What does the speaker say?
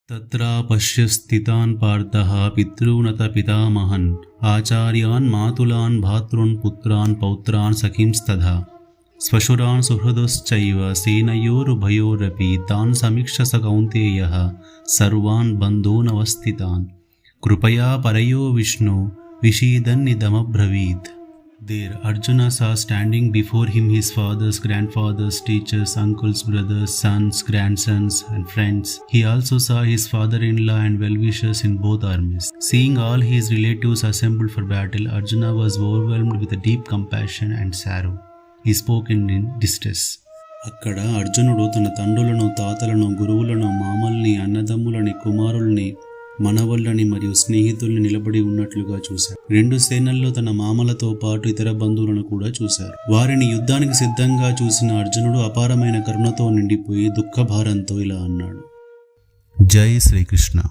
तत्रापश्य स्थितान् पार्थः पितॄनथ पितामहन् आचार्यान् मातुलान् भातॄन् पुत्रान् पौत्रान् सखींस्तथा स्वशुरान् सुहृदश्चैव सेनयोरुभयोरपि तान् समीक्ष्य स कौन्तेयः सर्वान् बन्धूनवस्थितान् कृपया परयो Vishnu विषीदन्निदमब्रवीत्. There Arjuna saw standing before him his fathers, grandfathers, teachers, uncles, brothers, sons, grandsons and friends. He also saw his father-in-law and well-wishers in both armies. Seeing all his relatives assembled for battle, Arjuna was overwhelmed with a deep compassion and sorrow. He spoke in distress. అక్కడ అర్జునుడు తన తండ్రులను, తాతలను, గురువులను, మామల్ని, అన్నదమ్ములని, కుమారుల్ని, మనవళ్ళని మరియు స్నేహితుల్ని నిలబడి ఉన్నట్లుగా చూశారు. రెండు సేనల్లో తన మామలతో పాటు ఇతర బంధువులను కూడా చూశారు. వారిని యుద్ధానికి సిద్ధంగా చూసిన అర్జునుడు అపారమైన కరుణతో నిండిపోయి దుఃఖభారంతో ఇలా అన్నాడు. జై శ్రీకృష్ణ.